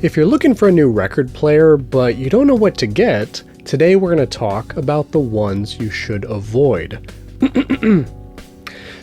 If you're looking for a new record player, but you don't know what to get, today we're going to talk about the ones you should avoid.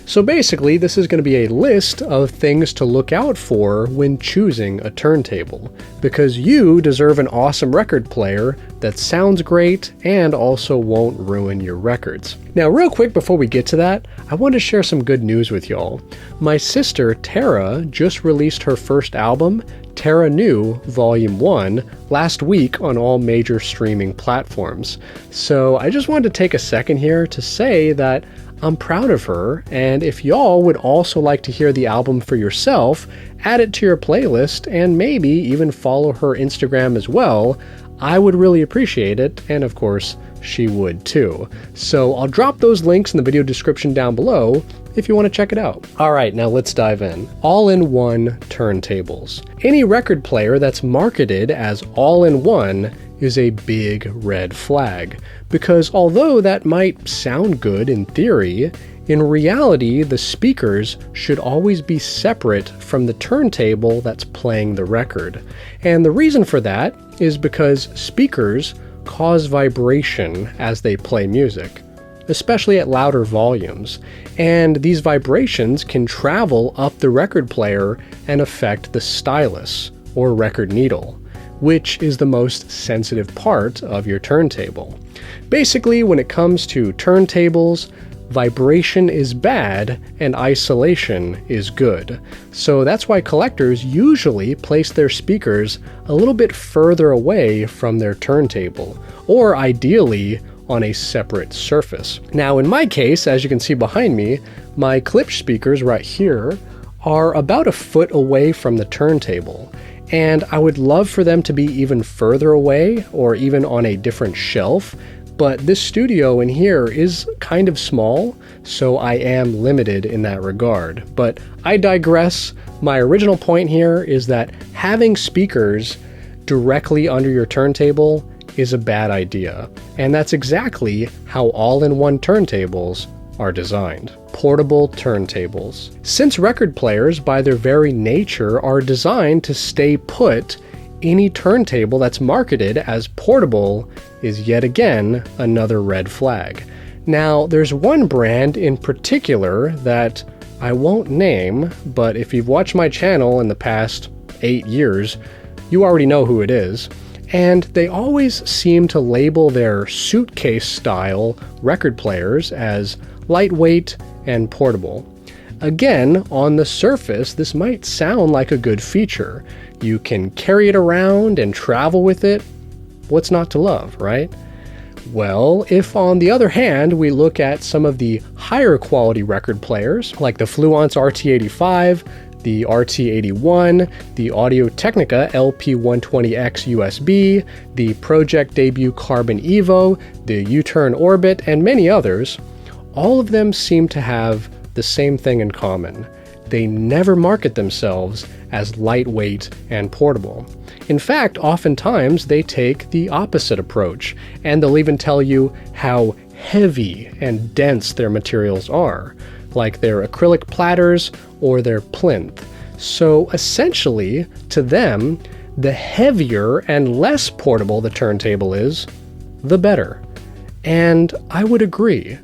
So basically, this is going to be a list of things to look out for when choosing a turntable, because you deserve an awesome record player that sounds great and also won't ruin your records. Now, real quick before we get to that, I want to share some good news with y'all. My sister, Tara, just released her first album, Tara New Volume 1, last week on all major streaming platforms. So I just wanted to take a second here to say that I'm proud of her, and if y'all would also like to hear the album for yourself, add it to your playlist and maybe even follow her Instagram as well, I would really appreciate it, and of course, she would too. So I'll drop those links in the video description down below if you want to check it out. Alright, now let's dive in. All-in-one turntables. Any record player that's marketed as all-in-one is a big red flag, because although that might sound good in theory, in reality the speakers should always be separate from the turntable that's playing the record. And the reason for that is because speakers cause vibration as they play music, especially at louder volumes, and these vibrations can travel up the record player and affect the stylus, or record needle, which is the most sensitive part of your turntable. Basically, when it comes to turntables, vibration is bad and isolation is good. So that's why collectors usually place their speakers a little bit further away from their turntable, or ideally on a separate surface. Now in my case, as you can see behind me, my Klipsch speakers right here are about a foot away from the turntable. And I would love for them to be even further away or even on a different shelf, but this studio in here is kind of small, so I am limited in that regard. But I digress. My original point here is that having speakers directly under your turntable is a bad idea, and that's exactly how all-in-one turntables are designed. Portable turntables. Since record players, by their very nature, are designed to stay put, any turntable that's marketed as portable is yet again another red flag. Now, there's one brand in particular that I won't name, but if you've watched my channel in the past 8 years, you already know who it is. And they always seem to label their suitcase-style record players as lightweight and portable. Again, on the surface, this might sound like a good feature. You can carry it around and travel with it. What's not to love, right? Well, if on the other hand we look at some of the higher quality record players, like the Fluence RT85, the RT81, the Audio-Technica LP120X USB, the pro-ject debut Carbon Evo, the U-Turn Orbit, and many others, all of them seem to have the same thing in common. They never market themselves as lightweight and portable. In fact, oftentimes they take the opposite approach, and they'll even tell you how heavy and dense their materials are, like their acrylic platters or their plinth. So essentially, to them, the heavier and less portable the turntable is, the better. And I would agree.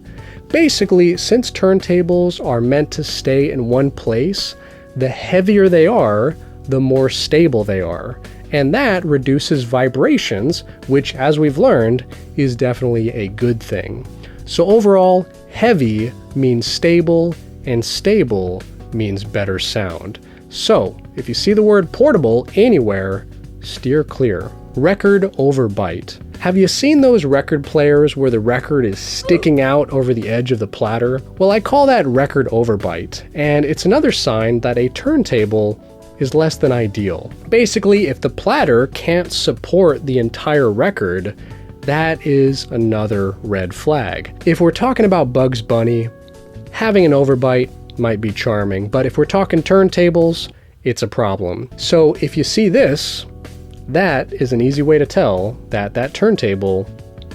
Basically, since turntables are meant to stay in one place, the heavier they are, the more stable they are. And that reduces vibrations, which, as we've learned, is definitely a good thing. So overall, heavy means stable, and stable means better sound. So, if you see the word portable anywhere, steer clear. Record overbite. Have you seen those record players where the record is sticking out over the edge of the platter? Well, I call that record overbite, and it's another sign that a turntable is less than ideal. Basically, if the platter can't support the entire record, that is another red flag. If we're talking about Bugs Bunny, having an overbite might be charming, but if we're talking turntables, it's a problem. So if you see this, that is an easy way to tell that that turntable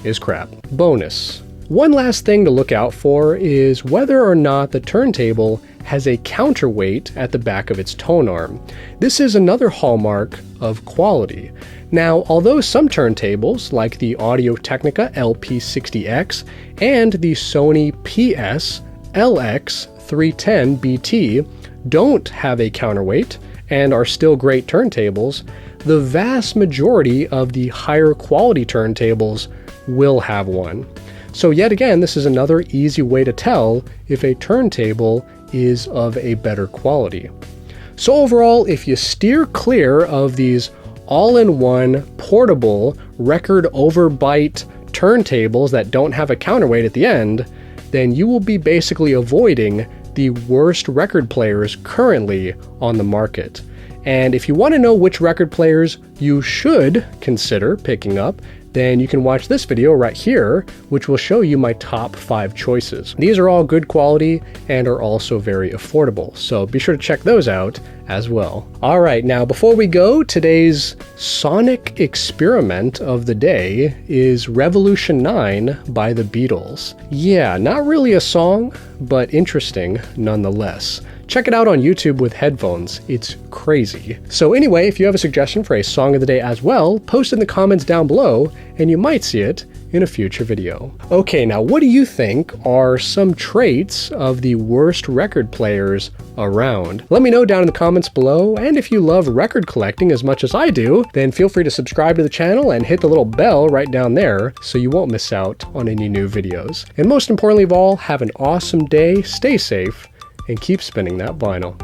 is crap. Bonus. One last thing to look out for is whether or not the turntable has a counterweight at the back of its tone arm. This is another hallmark of quality. Now, although some turntables, like the Audio-Technica LP60X and the Sony PS LX310BT, don't have a counterweight and are still great turntables, the vast majority of the higher quality turntables will have one. So yet again, this is another easy way to tell if a turntable is of a better quality. So overall, if you steer clear of these all-in-one portable record overbite turntables that don't have a counterweight at the end, then you will be basically avoiding the worst record players currently on the market. And if you want to know which record players you should consider picking up, then you can watch this video right here, which will show you my top 5 choices. These are all good quality and are also very affordable, so be sure to check those out as well. Alright, now before we go, today's sonic experiment of the day is Revolution 9 by the Beatles. Yeah, not really a song, but interesting nonetheless. Check it out on YouTube with headphones. It's crazy. So anyway, if you have a suggestion for a song of the day as well, post in the comments down below, and you might see it in a future video. Okay, now what do you think are some traits of the worst record players around? Let me know down in the comments below, and if you love record collecting as much as I do, then feel free to subscribe to the channel and hit the little bell right down there so you won't miss out on any new videos. And most importantly of all, have an awesome day, stay safe, and keep spinning that vinyl.